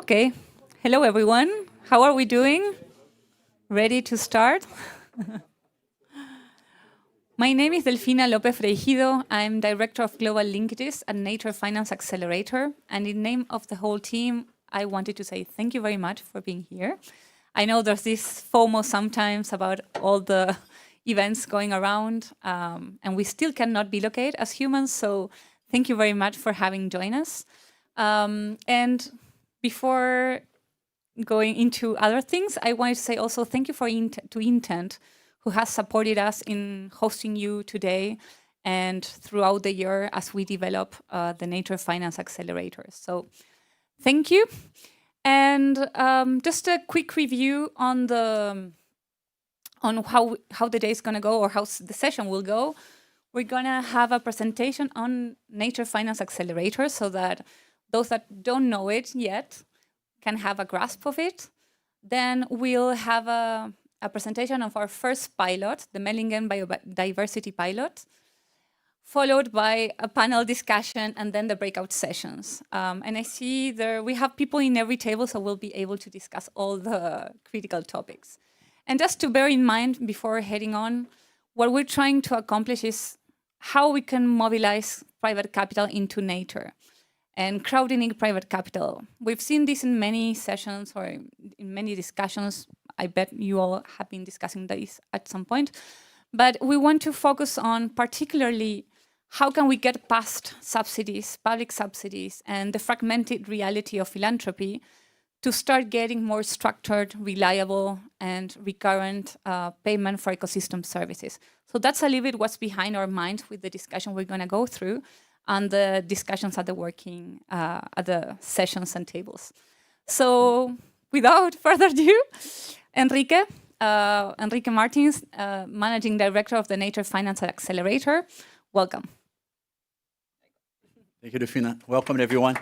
Okay. Hello, everyone. How are we doing? Ready to start? My name is Delfina López Freijido. I'm Director of Global Linkages at Nature Finance Accelerator. And in name of the whole team, I wanted to say thank you very much for being here. I know there's this FOMO sometimes about all the events going around, and we still cannot be located as humans. So thank you very much for having joined us. And before going into other things, I wanted to say also thank you to Intent, who has supported us in hosting you today and throughout the year as we develop the Nature Finance Accelerator. So thank you. And just a quick review on how the day is going to go, or how the session will go. We're going to have a presentation on Nature Finance Accelerator so that those that don't know it yet can have a grasp of it. Then we'll have a presentation of our first pilot, the Mellingen Biodiversity Pilot, followed by a panel discussion and then the breakout sessions. And I see we have people in every table, so we'll be able to discuss all the critical topics. And just to bear in mind before heading on, what we're trying to accomplish is how we can mobilize private capital into nature and crowding private capital. We've seen this in many sessions or in many discussions. I bet you all have been discussing this at some point. But we want to focus on particularly how can we get past subsidies, public subsidies, and the fragmented reality of philanthropy to start getting more structured, reliable, and recurrent payment for ecosystem services. So that's a little bit what's behind our minds with the discussion we're going to go through and the discussions at the sessions and tables. So without further ado, Enrique Martins, Managing Director of the Nature Finance Accelerator. Welcome. Thank you, Delfina. Welcome, everyone.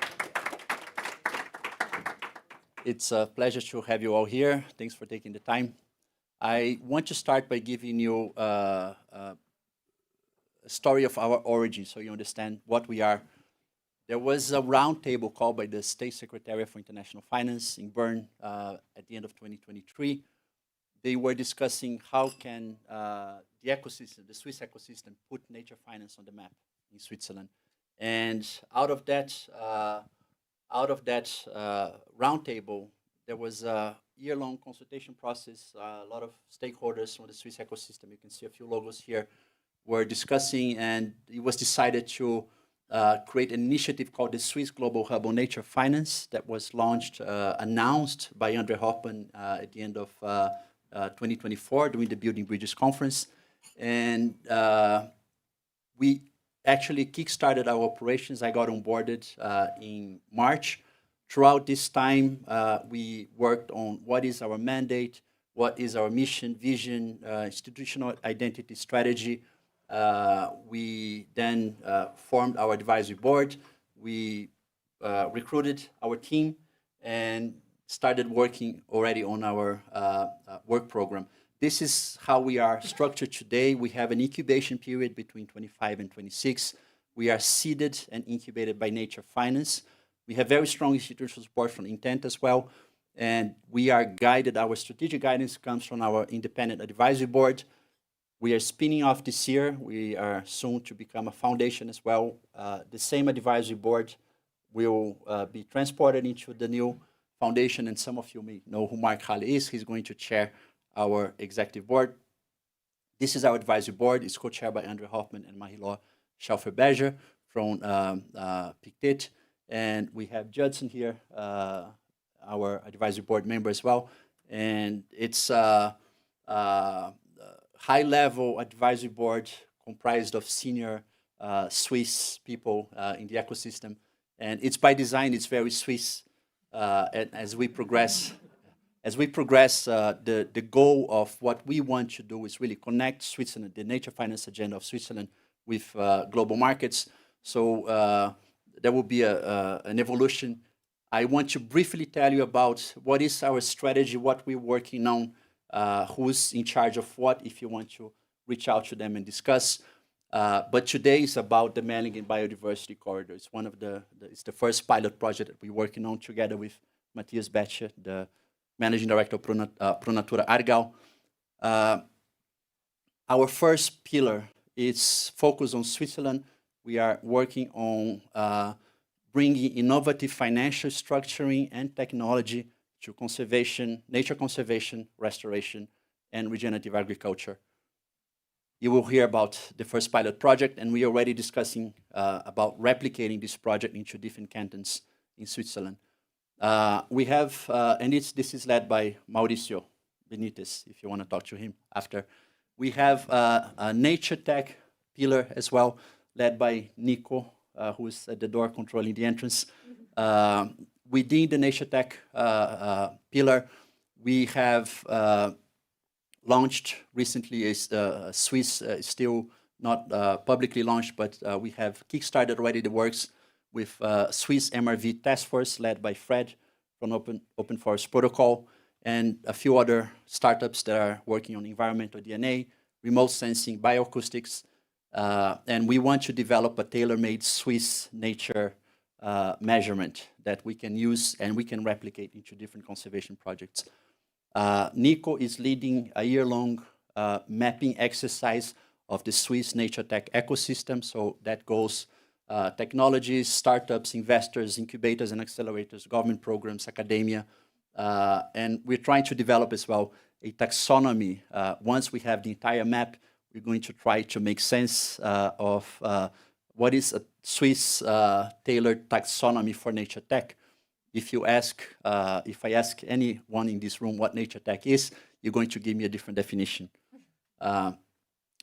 It's a pleasure to have you all here. Thanks for taking the time. I want to start by giving you a story of our origin so you understand what we are. There was a roundtable called by the State Secretary for International Finance in Bern at the end of 2023. They were discussing how can the ecosystem, the Swiss ecosystem, put nature finance on the map in Switzerland. And out of that roundtable, there was a year-long consultation process. A lot of stakeholders from the Swiss ecosystem, you can see a few logos here, were discussing, and it was decided to create an initiative called the Swiss Global Hub on Nature Finance that was launched, announced by Andre Hoffmann at the end of 2024 during the Building Bridges Conference. And we actually kickstarted our operations. I got onboarded in March. Throughout this time, we worked on what is our mandate, what is our mission, vision, institutional identity, strategy. We then formed our advisory board. We recruited our team and started working already on our work program. This is how we are structured today. We have an incubation period between 25 and 26. We are seeded and incubated by Nature Finance. We have very strong institutional support from Intent as well. And we are guided, our strategic guidance comes from our independent advisory board. We are spinning off this year. We are soon to become a foundation as well. The same advisory board will be transported into the new foundation, and some of you may know who Mark Halle is. He's going to chair our executive board. This is our advisory board. It's co-chaired by Andre Hoffmann and Marie-Laure Schaufer-Berger from Pictet. And we have Judson here, our advisory board member as well. And it's a high-level advisory board comprised of senior Swiss people in the ecosystem. And it's by design, it's very Swiss. And as we progress, the goal of what we want to do is really connect Switzerland, the nature finance agenda of Switzerland, with global markets. So there will be an evolution. I want to briefly tell you about what is our strategy, what we're working on, who's in charge of what, if you want to reach out to them and discuss. But today is about the Mellingen Biodiversity Corridor. It's it's the first pilot project that we're working on together with Matthias Betcher, the Managing Director of Pro Natura Argau. Our first pillar is focused on Switzerland. We are working on bringing innovative financial structuring and technology to conservation, nature conservation, restoration, and regenerative agriculture. You will hear about the first pilot project, and we are already discussing about replicating this project into different cantons in Switzerland. We have, and this is led by Mauricio Benitez, if you want to talk to him after. We have a nature tech pillar as well, led by Nico, who is at the door controlling the entrance. Within the nature tech pillar, we have launched recently a Swiss, still not publicly launched, but we have kickstarted already the works with Swiss MRV task force led by Fred from Open Forest Protocol, and a few other startups that are working on environmental DNA, remote sensing, bioacoustics, and we want to develop a tailor-made Swiss nature measurement that we can use and we can replicate into different conservation projects. Nico is leading a year-long mapping exercise of the Swiss nature tech ecosystem, so that goes technologies, startups, investors, incubators and accelerators, government programs, academia, and we're trying to develop as well a taxonomy. Once we have the entire map, we're going to try to make sense of what is a Swiss tailored taxonomy for nature tech. If you ask, if I ask anyone in this room what nature tech is, you're going to give me a different definition.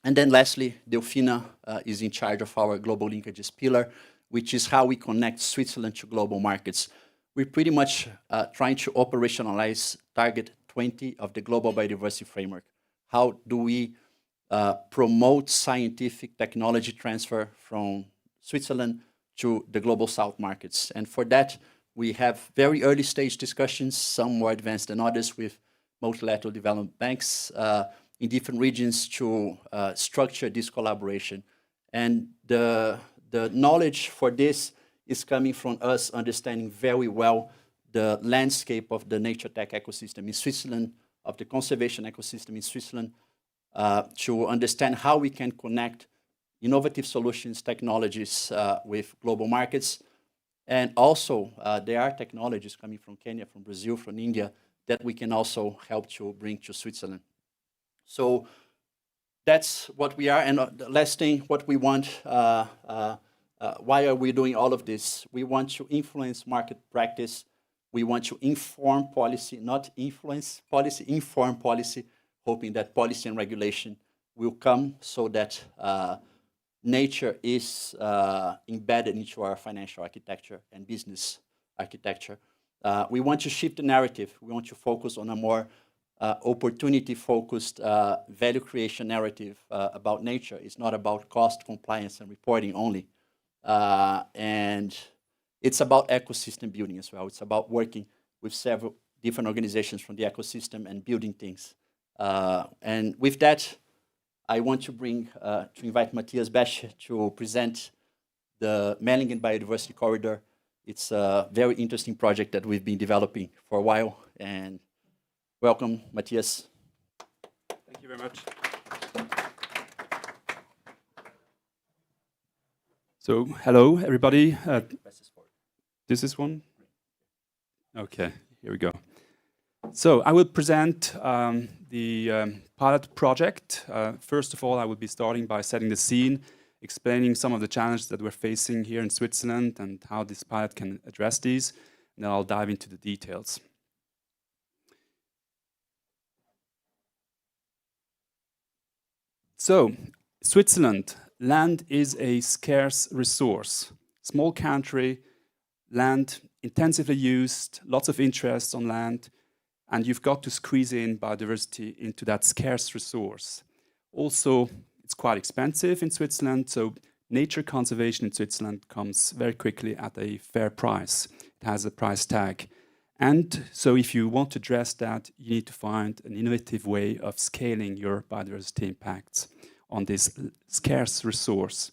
And then lastly, Delfina is in charge of our global linkages pillar, which is how we connect Switzerland to global markets. We're pretty much trying to operationalize target 20 of the global biodiversity framework. How do we promote scientific technology transfer from Switzerland to the global south markets? And for that, we have very early stage discussions, some more advanced than others, with multilateral development banks in different regions to structure this collaboration. And the knowledge for this is coming from us understanding very well the landscape of the nature tech ecosystem in Switzerland, of the conservation ecosystem in Switzerland, to understand how we can connect innovative solutions, technologies with global markets. And also, there are technologies coming from Kenya, from Brazil, from India, that we can also help to bring to Switzerland. So that's what we are. And the last thing, what we want, why are we doing all of this? We want to influence market practice. We want to inform policy, not influence policy, inform policy, hoping that policy and regulation will come so that nature is embedded into our financial architecture and business architecture. We want to shift the narrative. We want to focus on a more opportunity-focused value creation narrative about nature. It's not about cost, compliance, and reporting only. And it's about ecosystem building as well. It's about working with several different organizations from the ecosystem and building things. And with that, I want to invite Matthias Betcher to present the Mellingen Biodiversity Corridor. It's a very interesting project that we've been developing for a while. And welcome, Matthias. Thank you very much. So, hello, everybody. This is one? Okay, here we go. So, I will present the pilot project. First of all, I will be starting by setting the scene, explaining some of the challenges that we're facing here in Switzerland and how this pilot can address these. And then I'll dive into the details. So, Switzerland, land is a scarce resource. Small country, land intensively used, lots of interest on land, and you've got to squeeze in biodiversity into that scarce resource. Also, it's quite expensive in Switzerland, so nature conservation in Switzerland comes very quickly at a fair price. It has a price tag. And so if you want to address that, you need to find an innovative way of scaling your biodiversity impacts on this scarce resource.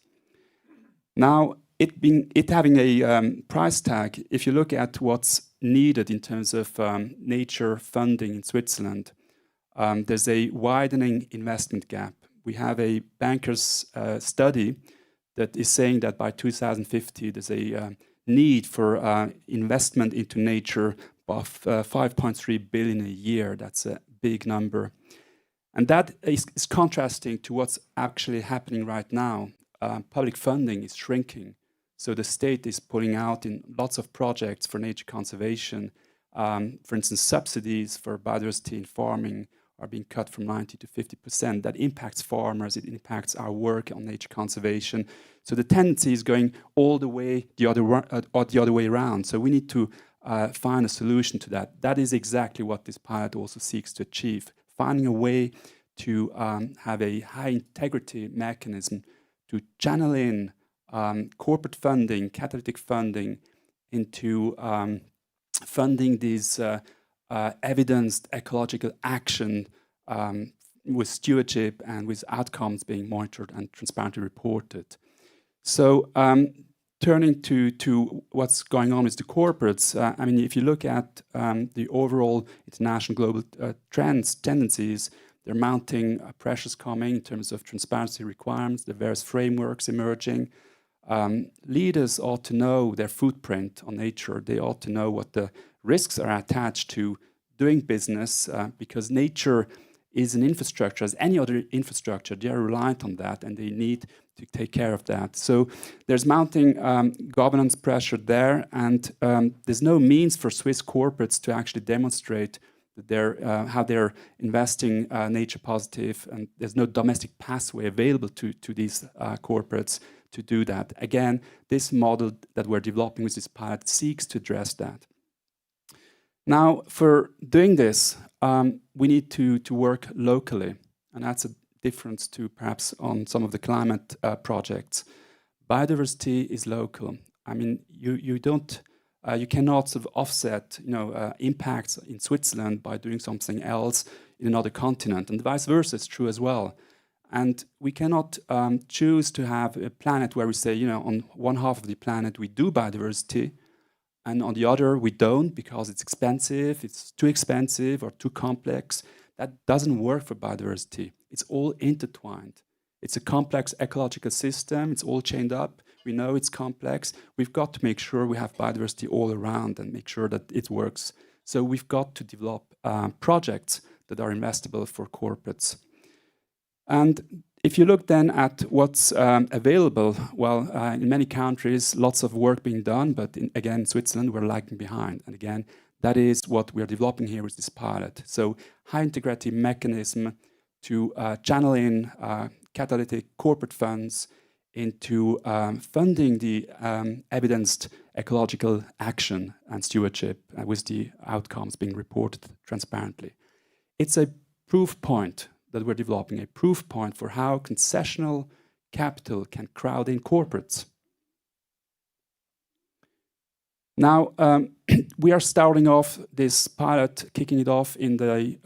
Now, it having a price tag, if you look at what's needed in terms of nature funding in Switzerland, there's a widening investment gap. We have a banker's study that is saying that by 2050 there's a need for investment into nature of 5.3 billion a year. That's a big number. And that is contrasting to what's actually happening right now. Public funding is shrinking. So the state is pulling out in lots of projects for nature conservation. For instance, subsidies for biodiversity in farming are being cut from 90 to 50%. That impacts farmers, it impacts our work on nature conservation. So the tendency is going all the way the other way around. So we need to find a solution to that. That is exactly what this pilot also seeks to achieve, finding a way to have a high integrity mechanism to channel in corporate funding, catalytic funding into funding these evidenced ecological action with stewardship and with outcomes being monitored and transparently reported. So turning to what's going on with the corporates, I mean, if you look at the overall international global trends, tendencies, there are mounting pressures coming in terms of transparency requirements, the various frameworks emerging. Leaders ought to know their footprint on nature. They ought to know what the risks are attached to doing business because nature is an infrastructure, as any other infrastructure. They are reliant on that and they need to take care of that. So there's mounting governance pressure there, and there's no means for Swiss corporates to actually demonstrate that how they're investing nature positive, and there's no domestic pathway available to these corporates to do that. Again, this model that we're developing with this pilot seeks to address that. Now, for doing this, we need to work locally, and that's a difference to perhaps on some of the climate projects. Biodiversity is local. I mean, you cannot sort of offset, impacts in Switzerland by doing something else in another continent, and vice versa is true as well. And we cannot choose to have a planet where we say, on one half of the planet we do biodiversity, and on the other we don't because it's expensive, it's too expensive or too complex. That doesn't work for biodiversity. It's all intertwined. It's a complex ecological system. It's all chained up. We know it's complex. We've got to make sure we have biodiversity all around and make sure that it works. So we've got to develop projects that are investable for corporates. And if you look then at what's available, well, in many countries, lots of work being done, but again, Switzerland, we're lagging behind. And again, that is what we're developing here with this pilot. So high integrity mechanism to channel in catalytic corporate funds into funding the evidenced ecological action and stewardship with the outcomes being reported transparently. It's a proof point that we're developing, a proof point for how concessional capital can crowd in corporates. Now, we are starting off this pilot, kicking it off in the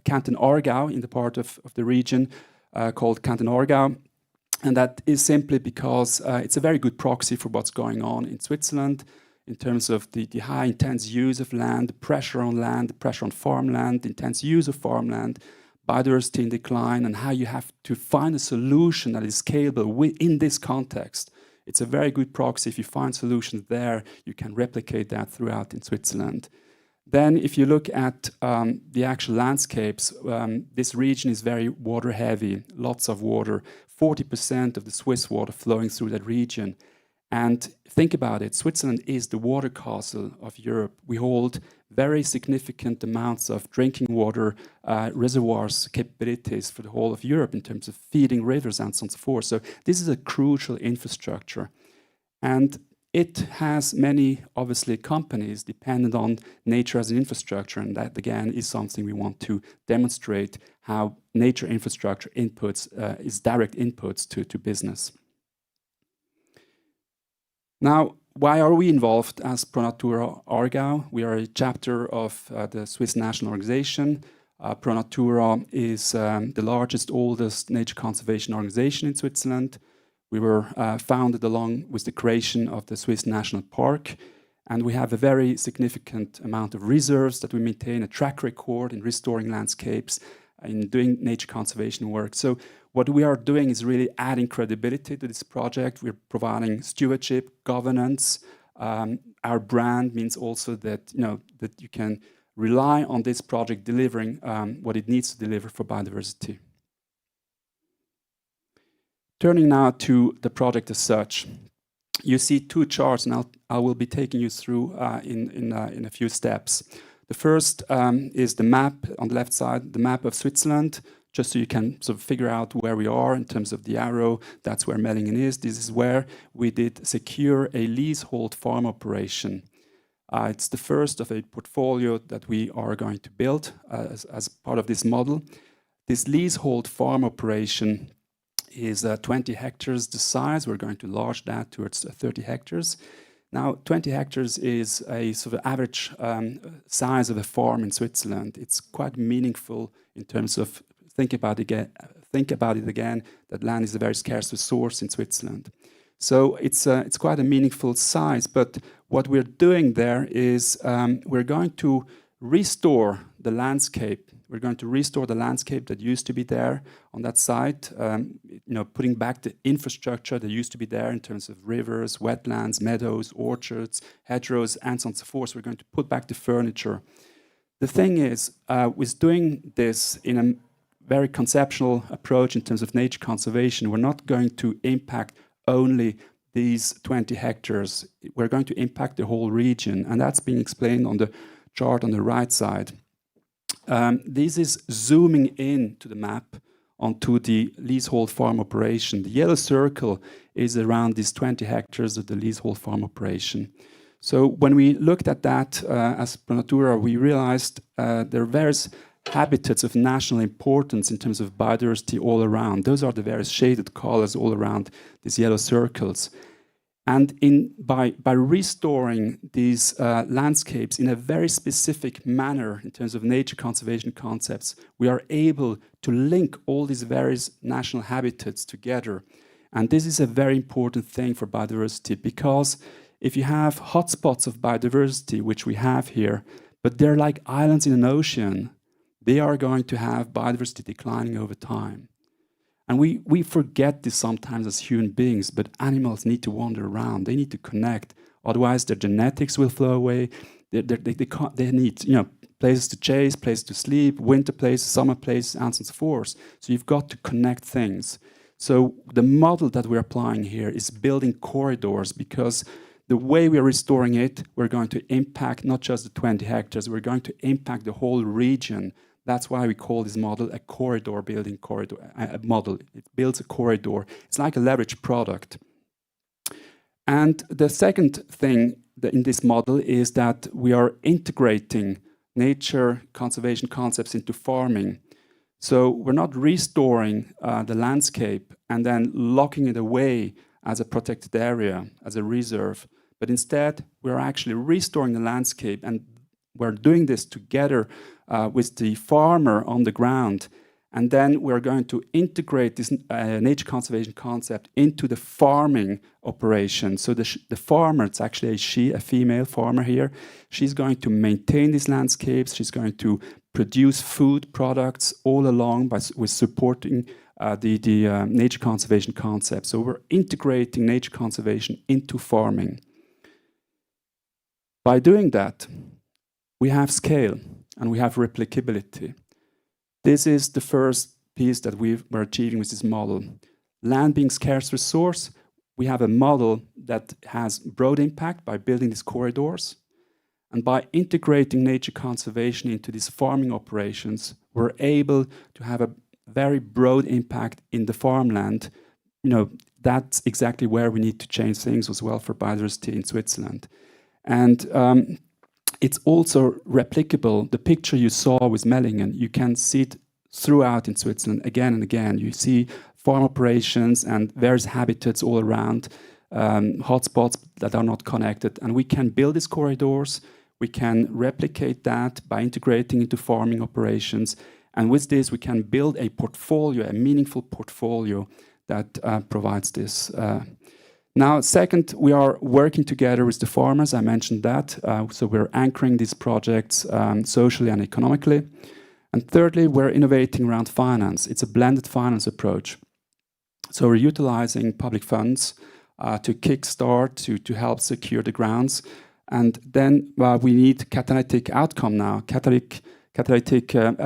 Canton Aargau, in the part of the region called Canton Aargau. And that is simply because it's a very good proxy for what's going on in Switzerland in terms of the high intense use of land, the pressure on land, the pressure on farmland, the intense use of farmland, biodiversity in decline, and how you have to find a solution that is scalable in this context. It's a very good proxy. If you find solutions there, you can replicate that throughout in Switzerland. Then if you look at the actual landscapes, this region is very water heavy, lots of water, 40% of the Swiss water flowing through that region. And think about it, Switzerland is the water castle of Europe. We hold very significant amounts of drinking water reservoirs capabilities for the whole of Europe in terms of feeding rivers and so on and so forth. So this is a crucial infrastructure. And it has many, obviously, companies dependent on nature as an infrastructure. And that, again, is something we want to demonstrate how nature infrastructure inputs is direct inputs to business. Now, why are we involved as Pro Natura Aargau? We are a chapter of the Swiss National Organization. Pro Natura is the largest, oldest nature conservation organization in Switzerland. We were founded along with the creation of the Swiss National Park. And we have a very significant amount of reserves that we maintain, a track record in restoring landscapes, in doing nature conservation work. So what we are doing is really adding credibility to this project. We're providing stewardship, governance. Our brand means also that, that you can rely on this project delivering what it needs to deliver for biodiversity. Turning now to the project as such. You see two charts, and I will be taking you through in a few steps. The first is the map on the left side, the map of Switzerland, just so you can sort of figure out where we are in terms of the arrow. That's where Mellingen is. This is where we did secure a leasehold farm operation. It's the first of a portfolio that we are going to build as part of this model. This leasehold farm operation is 20 hectares the size. We're going to enlarge that towards 30 hectares. Now, 20 hectares is a sort of average size of a farm in Switzerland. It's quite meaningful in terms of think about it again, that land is a very scarce resource in Switzerland. So it's quite a meaningful size, but what we're doing there is we're going to restore the landscape. We're going to restore the landscape that used to be there on that site, putting back the infrastructure that used to be there in terms of rivers, wetlands, meadows, orchards, hedgerows, and so on and so forth. We're going to put back the furniture. The thing is, with doing this in a very conceptual approach in terms of nature conservation, we're not going to impact only these 20 hectares. We're going to impact the whole region, and that's being explained on the chart on the right side. This is zooming in to the map onto the leasehold farm operation. The yellow circle is around these 20 hectares of the leasehold farm operation. So when we looked at that as Pro Natura, we realized there are various habitats of national importance in terms of biodiversity all around. Those are the various shaded colors all around these yellow circles. And by restoring these landscapes in a very specific manner in terms of nature conservation concepts, we are able to link all these various national habitats together. And this is a very important thing for biodiversity, because if you have hotspots of biodiversity, which we have here, but they're like islands in an ocean, they are going to have biodiversity declining over time. And we forget this sometimes as human beings, but animals need to wander around. They need to connect. Otherwise, their genetics will flow away. They need places to chase, places to sleep, winter places, summer places, and so forth. So you've got to connect things. So the model that we're applying here is building corridors, because the way we're restoring it, we're going to impact not just the 20 hectares, we're going to impact the whole region. That's why we call this model a corridor building model. It builds a corridor. It's like a leveraged product. And the second thing in this model is that we are integrating nature conservation concepts into farming. So we're not restoring the landscape and then locking it away as a protected area, as a reserve, but instead we're actually restoring the landscape, and we're doing this together with the farmer on the ground. And then we're going to integrate this nature conservation concept into the farming operation. So the farmer, it's actually a female farmer here. She's going to maintain these landscapes. She's going to produce food products all along with supporting the nature conservation concept. So we're integrating nature conservation into farming. By doing that, we have scale and we have replicability. This is the first piece that we're achieving with this model. Land being scarce resource, we have a model that has broad impact by building these corridors. And by integrating nature conservation into these farming operations, we're able to have a very broad impact in the farmland. That's exactly where we need to change things as well for biodiversity in Switzerland. And it's also replicable. The picture you saw with Mellingen, you can see it throughout in Switzerland again and again. You see farm operations and various habitats all around, hotspots that are not connected. And we can build these corridors. We can replicate that by integrating into farming operations. And with this, we can build a portfolio, a meaningful portfolio that provides this. Now, second, we are working together with the farmers. I mentioned that. So we're anchoring these projects socially and economically. And thirdly, we're innovating around finance. It's a blended finance approach. So we're utilizing public funds to kickstart, to help secure the grounds. And then we need catalytic outcome now, catalytic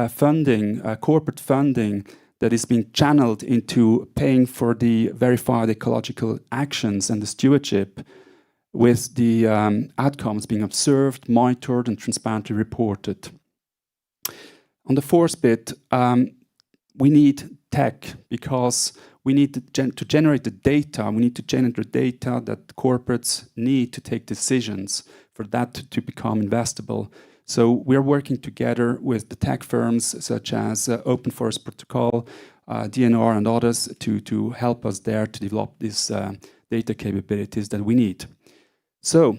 funding, corporate funding that is being channeled into paying for the verified ecological actions and the stewardship, with the outcomes being observed, monitored, and transparently reported. On the fourth bit, we need tech, because we need to generate the data. We need to generate the data that corporates need to take decisions for that to become investable. So we're working together with the tech firms such as Open Forest Protocol, DNR, and others to help us there to develop these data capabilities that we need. So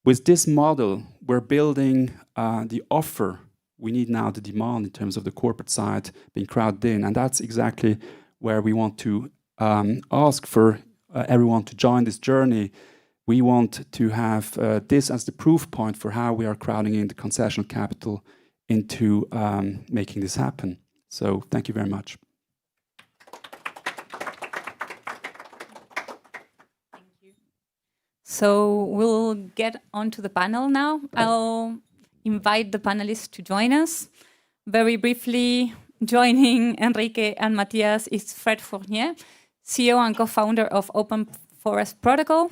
with this model, we're building the offer. We need now the demand in terms of the corporate side being crowded in, and that's exactly where we want to ask for everyone to join this journey. We want to have this as the proof point for how we are crowding in the concessional capital into making this happen. So thank you very much. Thank you. So we'll get onto the panel now. I'll invite the panelists to join us. Very briefly, joining Enrique and Matthias is Fred Fournier, CEO and co-founder of Open Forest Protocol.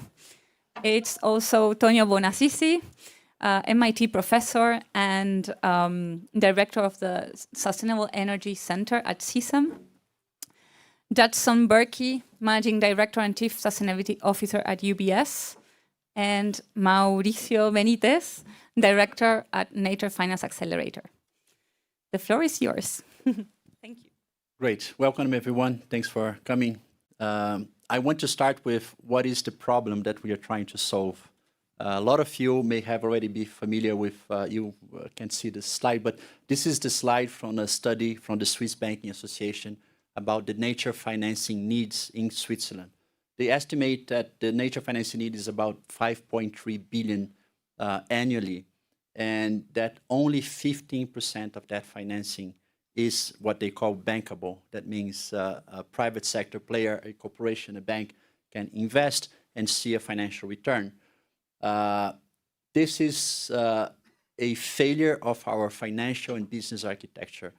It's also Tonio Bonassisi, MIT professor and director of the Sustainable Energy Center at CSEM. Judson Berkey, managing director and chief sustainability officer at UBS. And Mauricio Benitez, director at Nature Finance Accelerator. The floor is yours. Thank you. Great. Welcome, everyone. Thanks for coming. I want to start with what is the problem that we are trying to solve. A lot of you may have already be familiar with, you can see the slide, but this is the slide from a study from the Swiss Banking Association about the nature financing needs in Switzerland. They estimate that the nature financing need is about 5.3 billion annually, and that only 15% of that financing is what they call bankable. That means a private sector player, a corporation, a bank can invest and see a financial return. This is a failure of our financial and business architecture.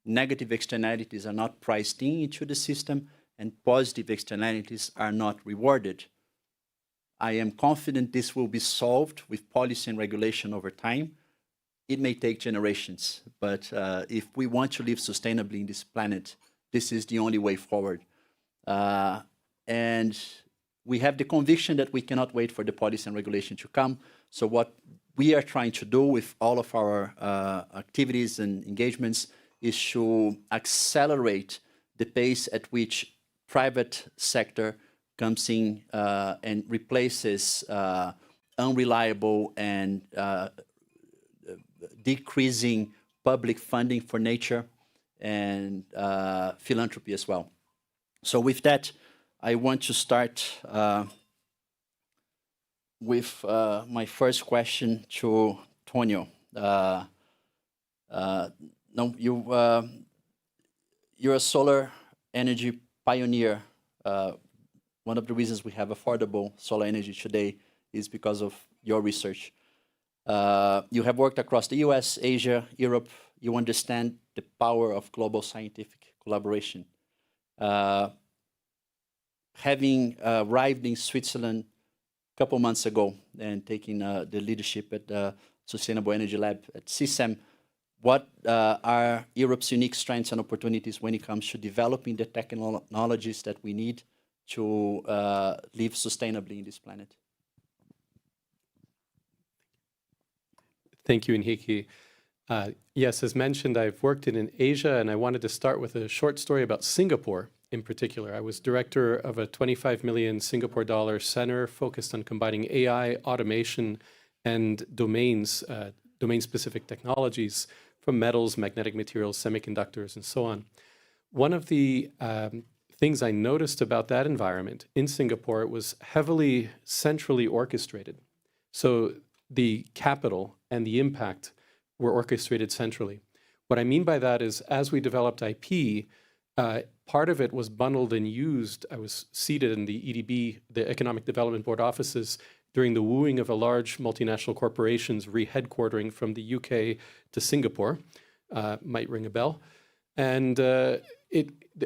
Negative externalities are not priced into the system, and positive externalities are not rewarded. I am confident this will be solved with policy and regulation over time. It may take generations, but if we want to live sustainably in this planet, this is the only way forward. And we have the conviction that we cannot wait for the policy and regulation to come. So what we are trying to do with all of our activities and engagements is to accelerate the pace at which private sector comes in and replaces unreliable and decreasing public funding for nature and philanthropy as well. So with that, I want to start with my first question to Tonio. No, you're a solar energy pioneer. One of the reasons we have affordable solar energy today is because of your research. You have worked across the US, Asia, Europe. You understand the power of global scientific collaboration. Having arrived in Switzerland a couple months ago and taking the leadership at the Sustainable Energy Lab at CSEM, what are Europe's unique strengths and opportunities when it comes to developing the technologies that we need to live sustainably in this planet? Thank you, Enrique. Yes, as mentioned, I've worked in Asia, and I wanted to start with a short story about Singapore in particular. I was director of a 25 million Singapore dollar center focused on combining AI, automation, and domain-specific technologies from metals, magnetic materials, semiconductors, and so on. One of the things I noticed about that environment in Singapore, it was heavily centrally orchestrated. So the capital and the impact were orchestrated centrally. What I mean by that is, as we developed IP, part of it was bundled and used. I was seated in the EDB, the Economic Development Board offices, during the wooing of a large multinational corporations re-headquartering from the UK to Singapore. Might ring a bell. And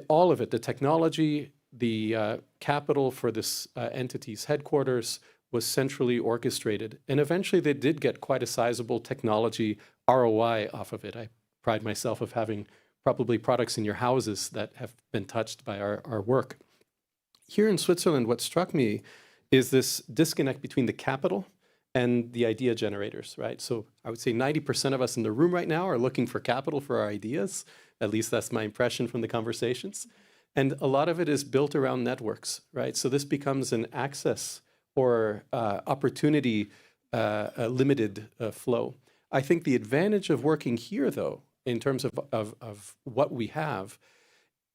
all of it, the technology, the capital for this entity's headquarters was centrally orchestrated. And eventually they did get quite a sizable technology ROI off of it. I pride myself of having probably products in your houses that have been touched by our work. Here in Switzerland, what struck me is this disconnect between the capital and the idea generators, right? So I would say 90% of us in the room right now are looking for capital for our ideas. At least that's my impression from the conversations. And a lot of it is built around networks, right? So this becomes an access or opportunity limited flow. I think the advantage of working here, though, in terms of what we have,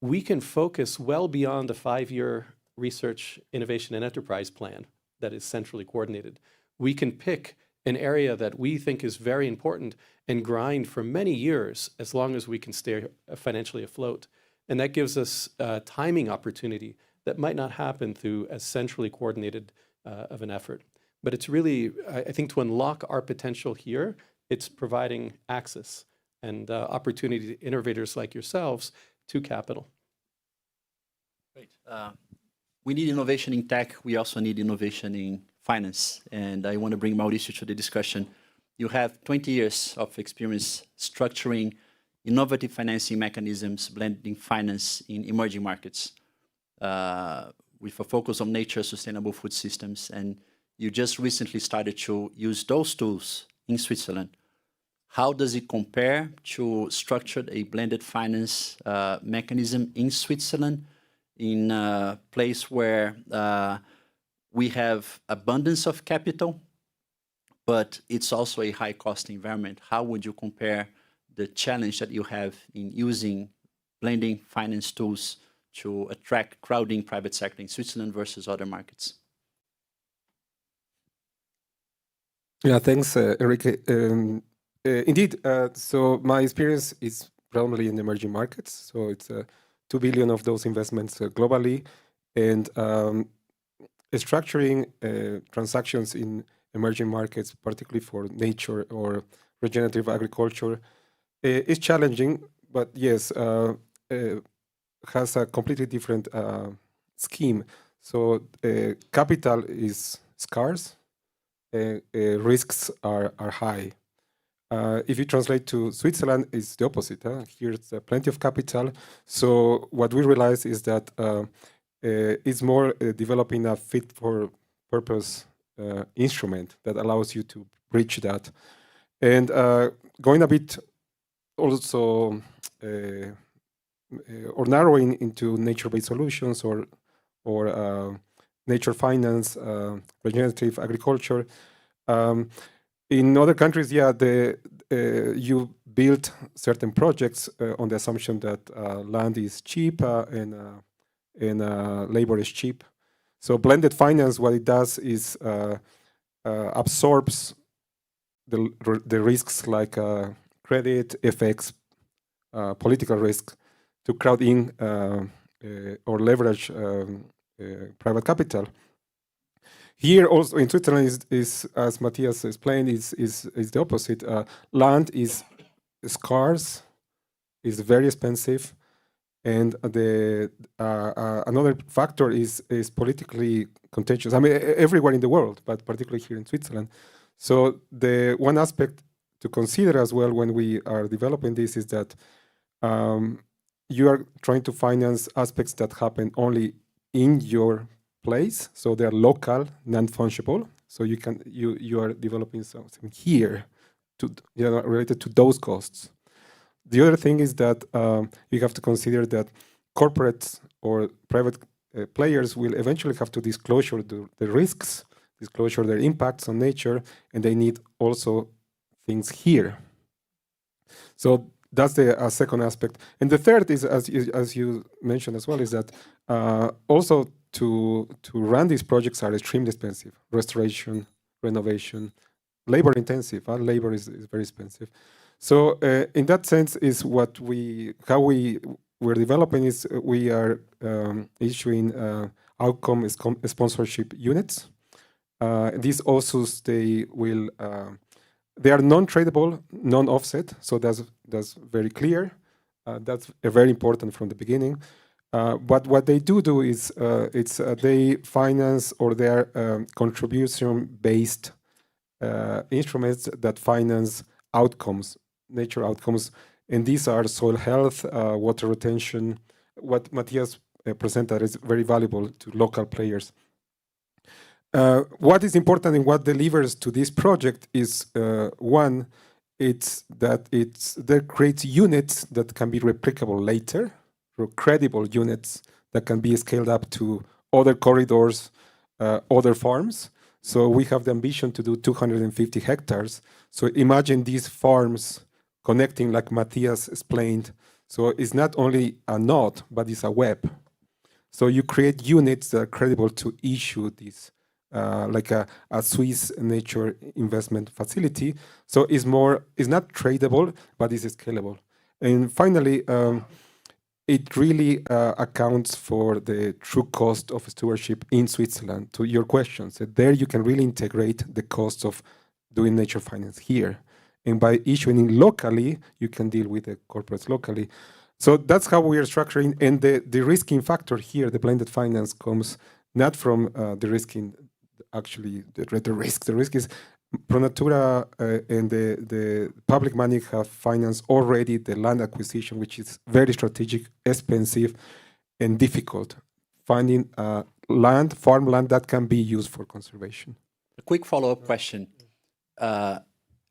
we can focus well beyond a 5-year research, innovation, and enterprise plan that is centrally coordinated. We can pick an area that we think is very important and grind for many years as long as we can stay financially afloat. And that gives us a timing opportunity that might not happen through as centrally coordinated of an effort. But it's really, I think, to unlock our potential here, it's providing access and opportunity to innovators like yourselves to capital. Great. We need innovation in tech. We also need innovation in finance. And I want to bring Mauricio to the discussion. You have 20 years of experience structuring innovative financing mechanisms, blending finance in emerging markets with a focus on nature, sustainable food systems. And you just recently started to use those tools in Switzerland. How does it compare to structured a blended finance mechanism in Switzerland, in a place where we have abundance of capital, but it's also a high-cost environment? How would you compare the challenge that you have in using blending finance tools to attract crowding private sector in Switzerland versus other markets? Yeah, thanks, Enrique. Indeed, so my experience is primarily in emerging markets. So it's 2 billion of those investments globally, and structuring transactions in emerging markets, particularly for nature or regenerative agriculture, is challenging, but yes, has a completely different scheme. So capital is scarce, risks are high. If you translate to Switzerland, it's the opposite. Here's plenty of capital. So what we realize is that it's more developing a fit-for-purpose instrument that allows you to reach that. And going a bit also, or narrowing into nature-based solutions or nature finance, regenerative agriculture. In other countries, yeah, you build certain projects on the assumption that land is cheap and labor is cheap. So blended finance, what it does is absorbs the risks like credit, FX, political risk to crowd in or leverage private capital. Here also in Switzerland is as Matthias explained, is the opposite. Land is scarce, is very expensive, and the another factor is politically contentious. I mean, everywhere in the world, but particularly here in Switzerland. So the one aspect to consider as well when we are developing this is that you are trying to finance aspects that happen only in your place, so they are local, non-fungible. So you are developing something here to related to those costs. The other thing is that you have to consider that corporates or private players will eventually have to disclose the risks, disclose their impacts on nature, and they need also things here. So that's the second aspect. And the third is, as you mentioned as well, is that also to run these projects are extremely expensive. Restoration, renovation, labor intensive. Labor is very expensive. So in that sense, is how we're developing is we are issuing outcome sponsorship units. These also they are non-tradable, non-offset, so that's very clear. That's very important from the beginning. But what they do is they finance, or they are contribution-based instruments that finance outcomes, nature outcomes, and these are soil health, water retention. What Matthias presented is very valuable to local players. What is important and what delivers to this project is one, it's that there creates units that can be replicable later, or credible units that can be scaled up to other corridors, other farms. So we have the ambition to do 250 hectares. So imagine these farms connecting, like Matthias explained. So it's not only a node, but it's a web. So you create units that are credible to issue these, like a Swiss nature investment facility. So it's not tradable, but it's scalable. And finally, it really accounts for the true cost of stewardship in Switzerland. To your question, so there you can really integrate the costs of doing nature finance here. And by issuing locally, you can deal with the corporates locally. So that's how we are structuring. And the risking factor here, the blended finance, comes not from the risking, actually, the risk. The risk is ProNatura and the public money have financed already the land acquisition, which is very strategic, expensive, and difficult. Finding farmland that can be used for conservation. A quick follow-up question.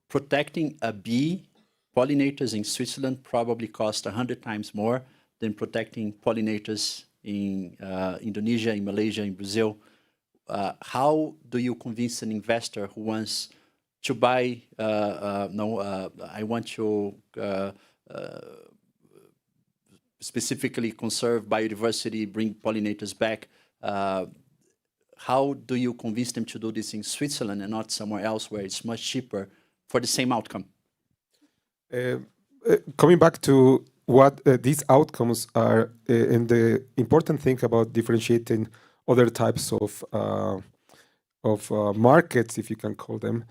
Protecting a bee, pollinators in Switzerland probably cost 100 times more than protecting pollinators in Indonesia, in Malaysia, in Brazil. How do you convince an investor who wants to buy, I want to specifically conserve biodiversity, bring pollinators back. How do you convince them to do this in Switzerland and not somewhere else where it's much cheaper for the same outcome? Coming back to what these outcomes are, and the important thing about differentiating other types of markets, if you can call them.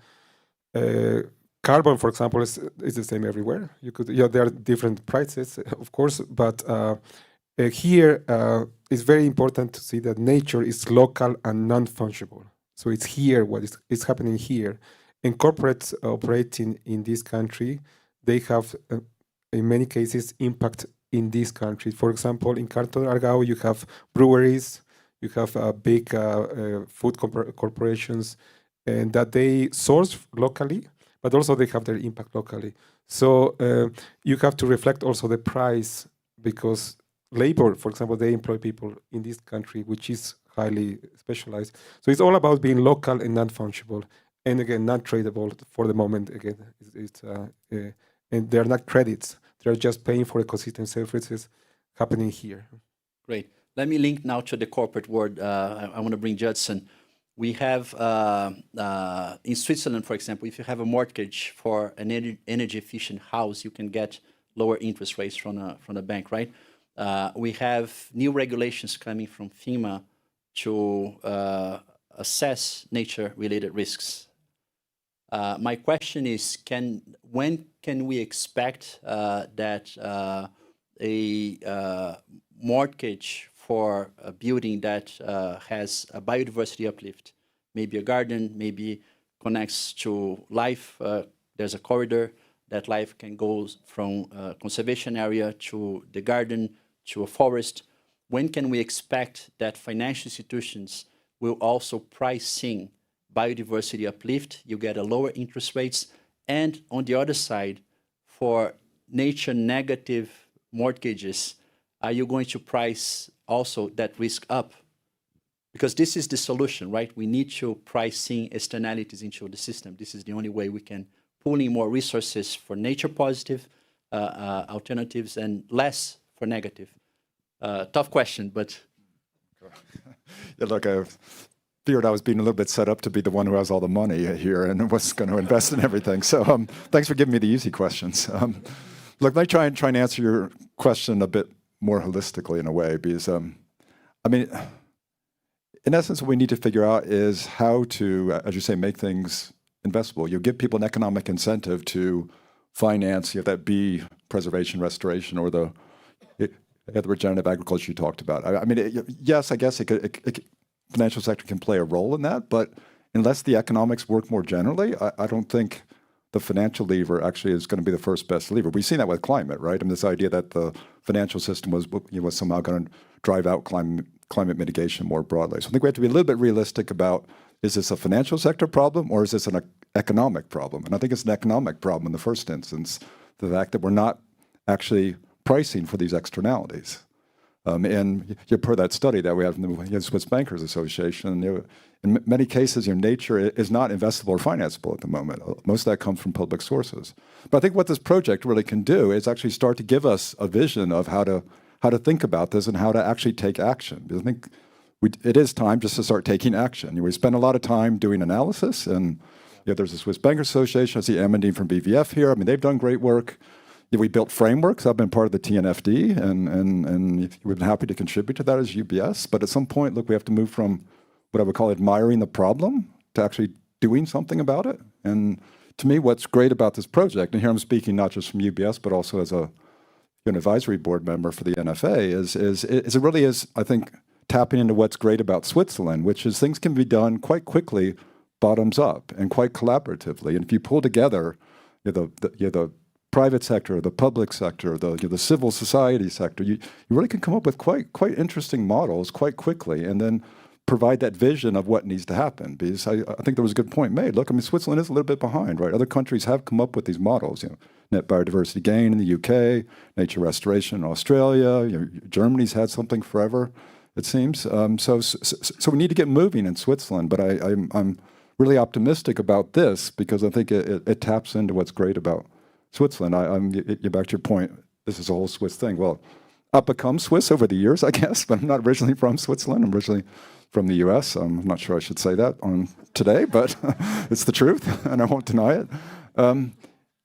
Carbon, for example, is the same everywhere. There are different prices, of course, but here it's very important to see that nature is local and non-fungible. So it's here, what is happening here. And corporates operating in this country, they have, in many cases, impact in this country. For example, in Canton Aargau, you have breweries, you have big food corporations, and that they source locally, but also they have their impact locally. So you have to reflect also the price, because labor, for example, they employ people in this country, which is highly specialized. So it's all about being local and non-fungible, and again, not tradable for the moment. Again, and they're not credits; they're just paying for ecosystem services happening here. Great. Let me link now to the corporate world. I want to bring Judson. We have, in Switzerland, for example, if you have a mortgage for an energy-efficient house, you can get lower interest rates from a bank, right? We have new regulations coming from FEMA to assess nature-related risks. My question is, when can we expect that a mortgage for a building that has a biodiversity uplift, maybe a garden, maybe connects to life, there's a corridor that life can go from a conservation area to the garden to a forest. When can we expect that financial institutions will also price in biodiversity uplift? You get a lower interest rates, and on the other side, for nature negative mortgages, are you going to price also that risk up? Because this is the solution, right? We need to price in externalities into the system. This is the only way we can pull in more resources for nature positive alternatives and less for negative? Tough question, but... Yeah, look, I feared I was being a little bit set up to be the one who has all the money here and was going to invest in everything. So thanks for giving me the easy questions. Look, let me try and answer your question a bit more holistically in a way, because, I mean, in essence, what we need to figure out is how to, as you say, make things investable. You give people an economic incentive to finance, that be preservation, restoration, or the regenerative agriculture you talked about. I mean, yes, I guess financial sector can play a role in that, but unless the economics work more generally, I don't think the financial lever actually is going to be the first best lever. We've seen that with climate, right? I mean, this idea that the financial system was somehow going to drive out climate mitigation more broadly. So I think we have to be a little bit realistic about, is this a financial sector problem or is this an economic problem? And I think it's an economic problem in the first instance, the fact that we're not actually pricing for these externalities. And you've heard that study that we have from the Swiss Bankers Association. In many cases, nature is not investable or financeable at the moment. Most of that comes from public sources. But I think what this project really can do is actually start to give us a vision of how to think about this and how to actually take action. Because I think it is time just to start taking action. We spend a lot of time doing analysis, and there's the Swiss Bankers Association. I see Amandine from BVF here. I mean, they've done great work. We built frameworks. I've been part of the TNFD, and we've been happy to contribute to that as UBS. But at some point, look, we have to move from what I would call admiring the problem to actually doing something about it. And to me, what's great about this project, and here I'm speaking not just from UBS, but also as an advisory board member for the NFA, is it really is, I think, tapping into what's great about Switzerland, which is things can be done quite quickly, bottoms up, and quite collaboratively. And if you pull together the private sector, the public sector, the civil society sector, you really can come up with quite interesting models quite quickly, and then provide that vision of what needs to happen. Because I think there was a good point made. Look, I mean, Switzerland is a little bit behind, right? Other countries have come up with these models. Net biodiversity gain in the UK, nature restoration in Australia. Germany's had something forever, it seems. So we need to get moving in Switzerland. But I'm really optimistic about this because I think it taps into what's great about Switzerland. Back to your point, this is a whole Swiss thing. Well, I've become Swiss over the years, I guess, but I'm not originally from Switzerland. I'm originally from the US. I'm not sure I should say that on today, but it's the truth, and I won't deny it.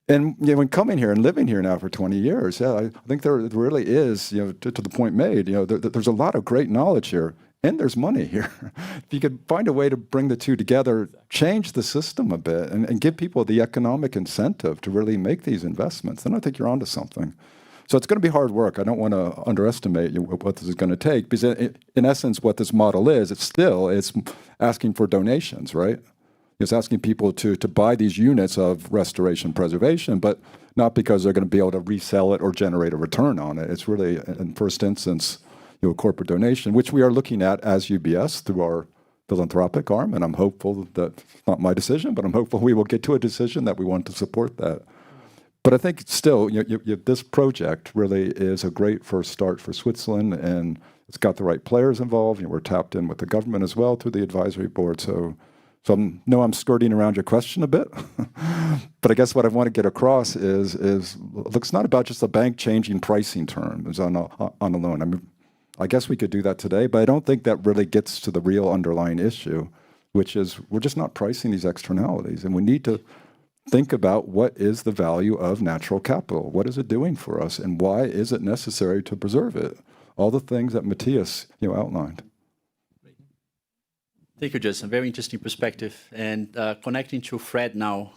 And when coming here and living here now for 20 years, I think there really is, to the point made, there's a lot of great knowledge here, and there's money here. If you could find a way to bring the two together, change the system a bit, and give people the economic incentive to really make these investments, then I think you're onto something. So it's going to be hard work. I don't want to underestimate what this is going to take, because in essence, what this model is, it's asking for donations, right? It's asking people to buy these units of restoration preservation, but not because they're going to be able to resell it or generate a return on it. It's really, in first instance, a corporate donation, which we are looking at as UBS through our philanthropic arm, and I'm hopeful that, it's not my decision, but I'm hopeful we will get to a decision that we want to support that. But I think still, this project really is a great first start for Switzerland, and it's got the right players involved. We're tapped in with the government as well through the advisory board. So I'm skirting around your question a bit, but I guess what I want to get across is look, it's not about just a bank changing pricing terms on a loan. I mean, I guess we could do that today, but I don't think that really gets to the real underlying issue, which is we're just not pricing these externalities, and we need to think about what is the value of natural capital. What is it doing for us, and why is it necessary to preserve it? All the things that Matthias outlined. Thank you, Justin. Very interesting perspective. And connecting to Fred now,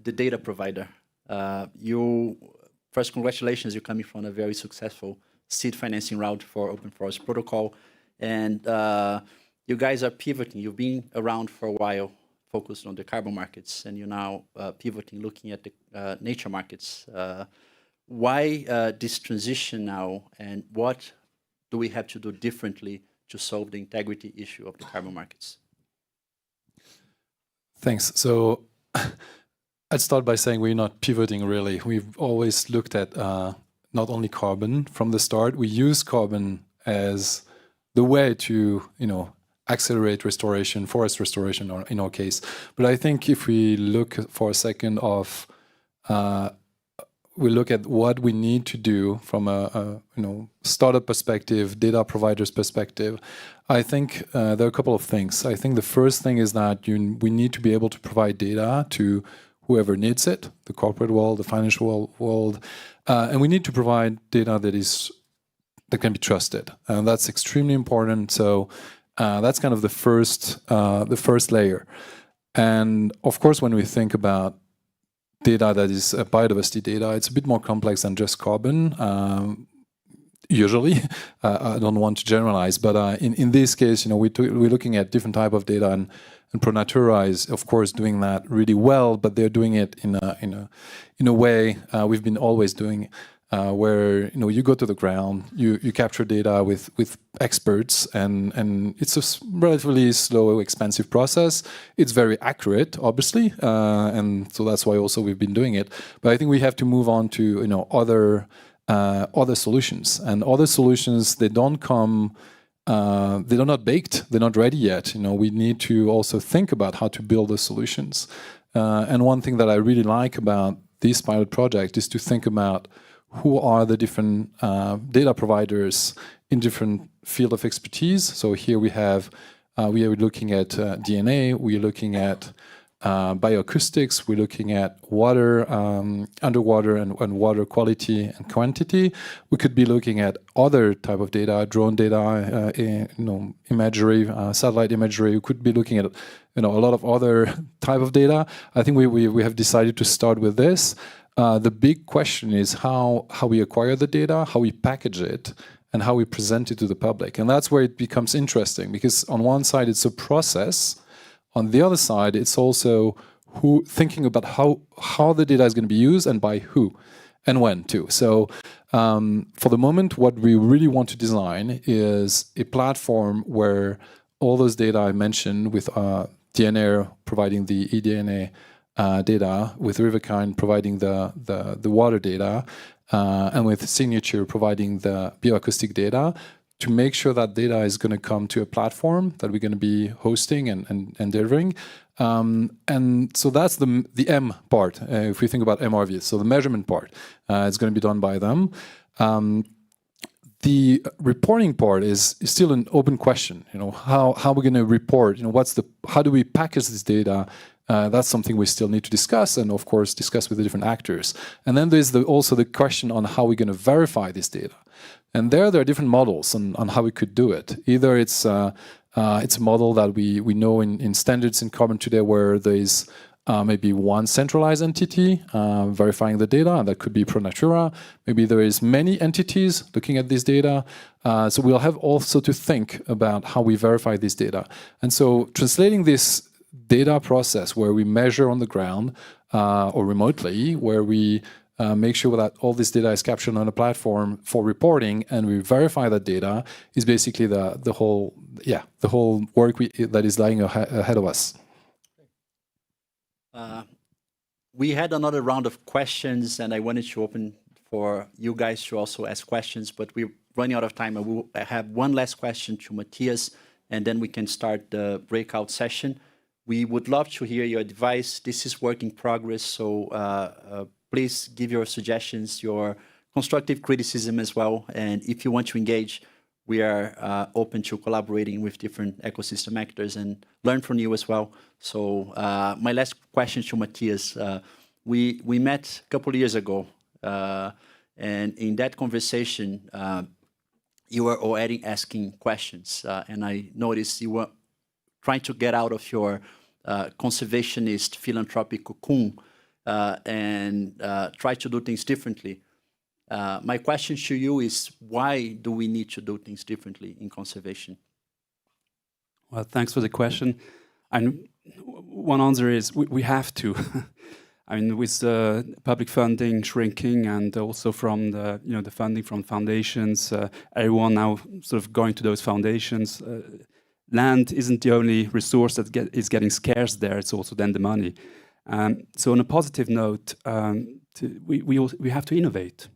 the data provider. First, congratulations. You're coming from a very successful seed financing route for Open Forest Protocol. And you guys are pivoting. You've been around for a while, focused on the carbon markets, and you're now pivoting, looking at the nature markets. Why this transition now, and what do we have to do differently to solve the integrity issue of the carbon markets? Thanks. So I'd start by saying we're not pivoting, really. We've always looked at not only carbon from the start. We use carbon as the way to, accelerate restoration, forest restoration, or in our case. But I think if we look for a second of we look at what we need to do from a startup perspective, data providers perspective, I think there are a couple of things. I think the first thing is that we need to be able to provide data to whoever needs it, the corporate world, the financial world, and we need to provide data that can be trusted, and that's extremely important. So that's kind of the first layer. And of course, when we think about data that is biodiversity data, it's a bit more complex than just carbon. Usually, I don't want to generalize, but in this case, we're looking at different type of data, and ProNatura is, of course, doing that really well. But they're doing it in a way we've been always doing, where you go to the ground, you capture data with experts, and it's a relatively slow, expensive process. It's very accurate, obviously, and so that's why also we've been doing it. But I think we have to move on to other solutions, and other solutions, they're not baked, they're not ready yet. We need to also think about how to build those solutions. And one thing that I really like about this pilot project is to think about who are the different data providers in different field of expertise. So here we are looking at DNA, we are looking at bioacoustics, we're looking at water, underwater and water quality and quantity. We could be looking at other type of data, drone data, imagery, satellite imagery. We could be looking at a lot of other type of data. I think we have decided to start with this. The big question is how we acquire the data, how we package it, and how we present it to the public. And that's where it becomes interesting, because on one side it's a process. On the other side, it's also thinking about how the data is going to be used and by who and when too. So for the moment, what we really want to design is a platform where all those data I mentioned, with DNA providing the eDNA data, with Riverkind providing the water data, and with Signature providing the bioacoustic data, to make sure that data is going to come to a platform that we're going to be hosting and delivering. And so that's the M part, if we think about MRV. So the measurement part, it's going to be done by them. The reporting part is still an open question. How we're going to report, how do we package this data? That's something we still need to discuss, and of course discuss with the different actors. And then there's also the question on how we're going to verify this data. And there are different models on how we could do it. Either it's a model that we know in standards in carbon today, where there is maybe one centralized entity verifying the data, and that could be ProNatura. Maybe there is many entities looking at this data. So we'll have also to think about how we verify this data. And so translating this data process, where we measure on the ground or remotely, where we make sure that all this data is captured on a platform for reporting, and we verify that data, is basically the whole work that is lying ahead of us. We had another round of questions, and I wanted to open for you guys to also ask questions, but we're running out of time. I will have one last question to Matthias, and then we can start the breakout session. We would love to hear your advice. This is work in progress, so please give your suggestions, your constructive criticism as well. And if you want to engage, we are open to collaborating with different ecosystem actors and learn from you as well. So my last question to Matthias. We met a couple of years ago, and in that conversation, you were already asking questions. And I noticed you were trying to get out of your conservationist philanthropic cocoon and try to do things differently. My question to you is, why do we need to do things differently in conservation? Well, thanks for the question. And one answer is we have to. I mean, with public funding shrinking, and also from the funding from foundations, everyone now sort of going to those foundations. Land isn't the only resource that is getting scarce there, it's also then the money. So on a positive note, we have to innovate.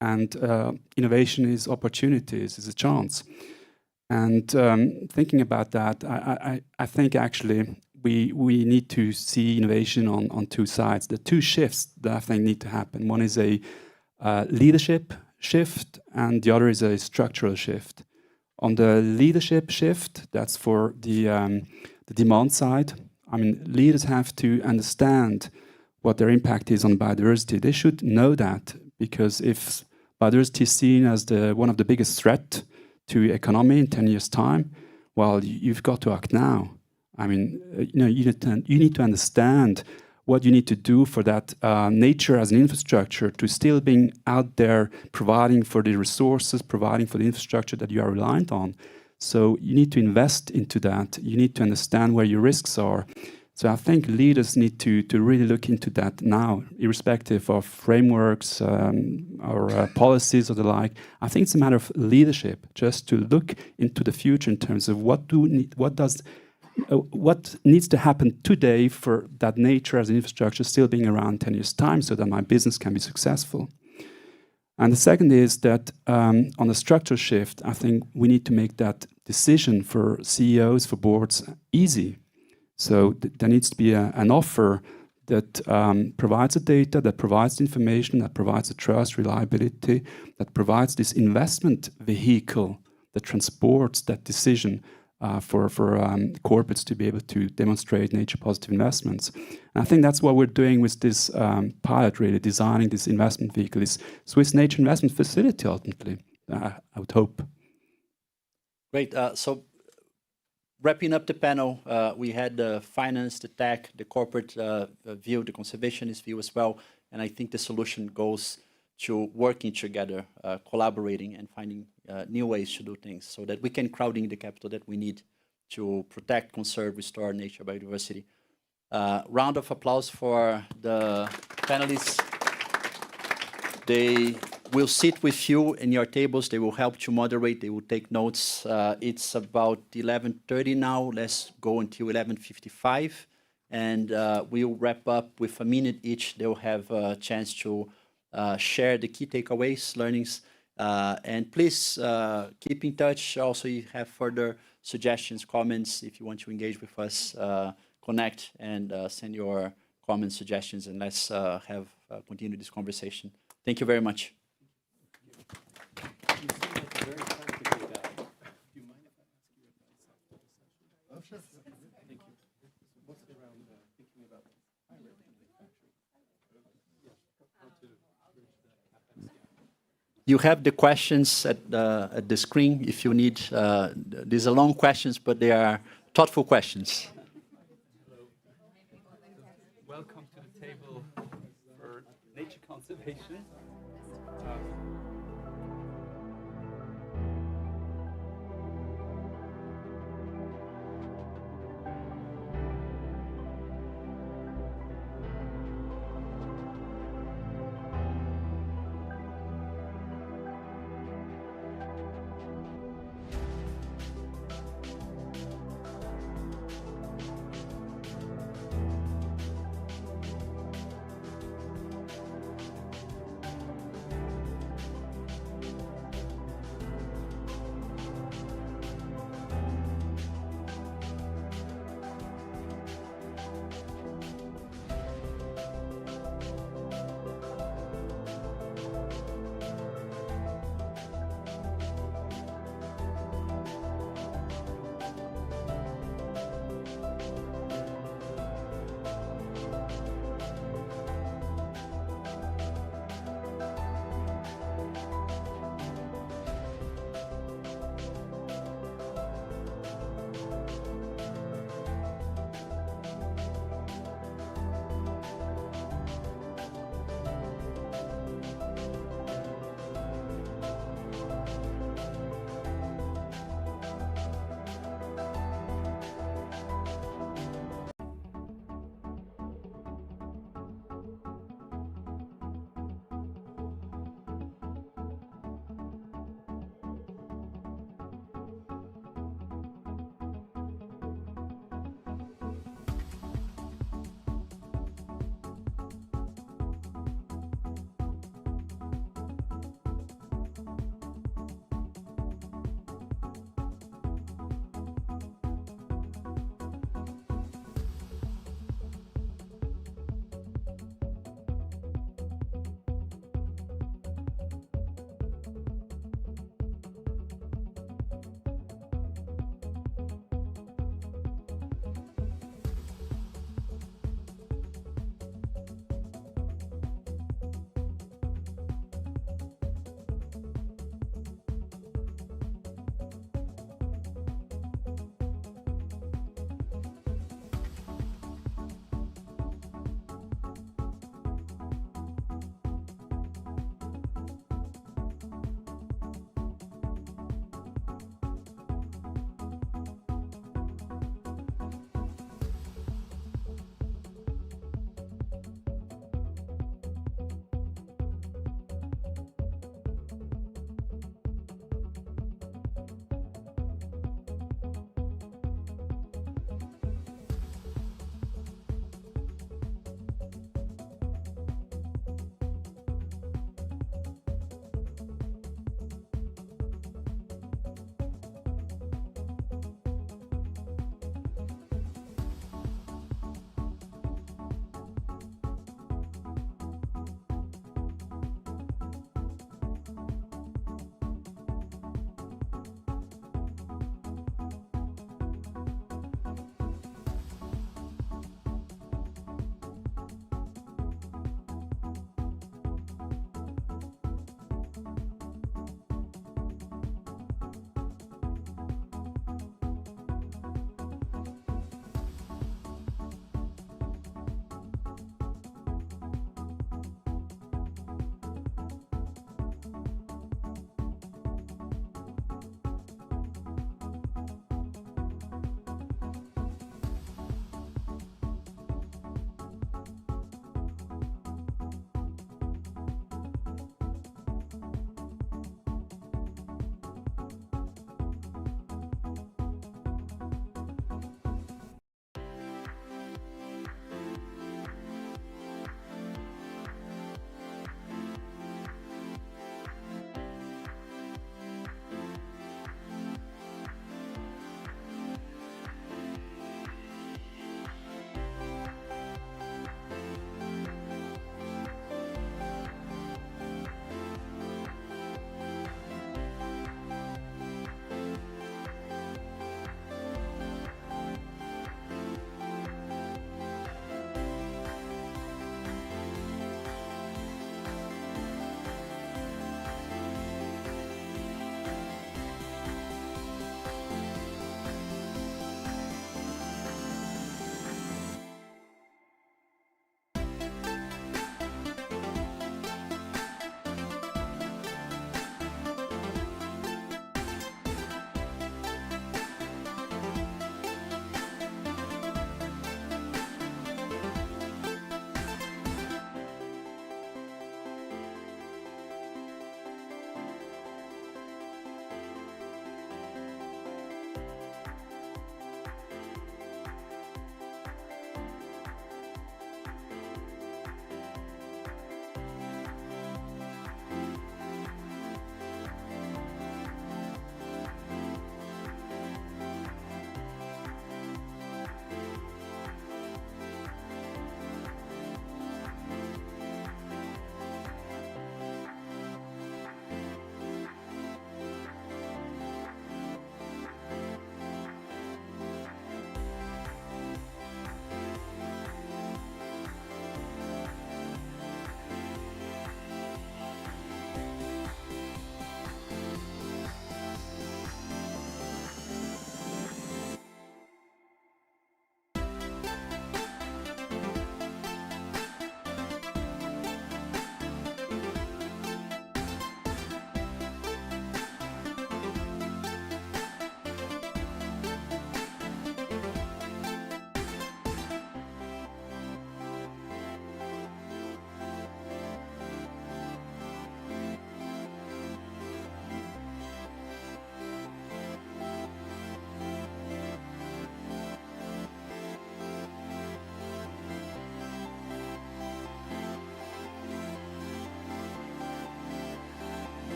And innovation is opportunities, is a chance. And thinking about that, I think actually we need to see innovation on two sides. The two shifts that I think need to happen. One is a leadership shift, and the other is a structural shift. On the leadership shift, that's for the demand side. I mean, leaders have to understand what their impact is on biodiversity. They should know that, because if biodiversity is seen as one of the biggest threat to economy in 10 years' time, well, you've got to act now. I mean, you need to understand what you need to do for that nature as an infrastructure to still being out there, providing for the resources, providing for the infrastructure that you are reliant on. So you need to invest into that. You need to understand where your risks are. So I think leaders need to really look into that now, irrespective of frameworks or policies or the like. I think it's a matter of leadership, just to look into the future in terms of what needs to happen today for that nature as an infrastructure still being around 10 years' time, so that my business can be successful. And the second is that on the structural shift, I think we need to make that decision for CEOs, for boards, easy. So there needs to be an offer that provides the data, that provides the information, that provides the trust, reliability, that provides this investment vehicle that transports that decision for corporates to be able to demonstrate nature-positive investments. And I think that's what we're doing with this pilot, really, designing this investment vehicle, this Swiss Nature Investment Facility, ultimately, I would hope. Great. So wrapping up the panel, we had the finance, the tech, the corporate view, the conservationist view as well. And I think the solution goes to working together, collaborating and finding new ways to do things so that we can crowd in the capital that we need to protect, conserve, restore nature, biodiversity. Round of applause for the panelists. They will sit with you in your tables. They will help to moderate. They will take notes. It's about 11:30 now. Let's go until 11:55. And we'll wrap up with a minute each. They'll have a chance to share the key takeaways, learnings. And please keep in touch. Also, you have further suggestions, comments. If you want to engage with us, connect and send your comments, suggestions, and let's continue this conversation. Thank you very much. You have the questions at the screen if you need. These are long questions, but they are thoughtful questions. Welcome to the table for nature conservation.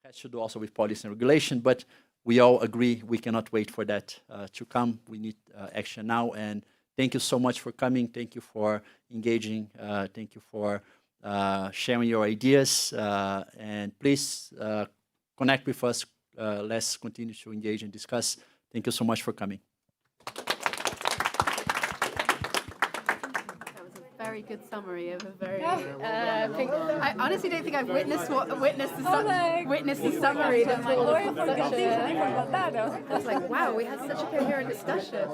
has to do also with policy and regulation, but we all agree we cannot wait for that to come. We need action now, and thank you so much for coming. Thank you for engaging. Thank you for sharing your ideas, and please connect with us. Let's continue to engage and discuss. Thank you so much for coming. Very good summary of a very big. I honestly don't think I've witnessed the summary that's all of such a. I was like, wow, we had such a coherent discussion.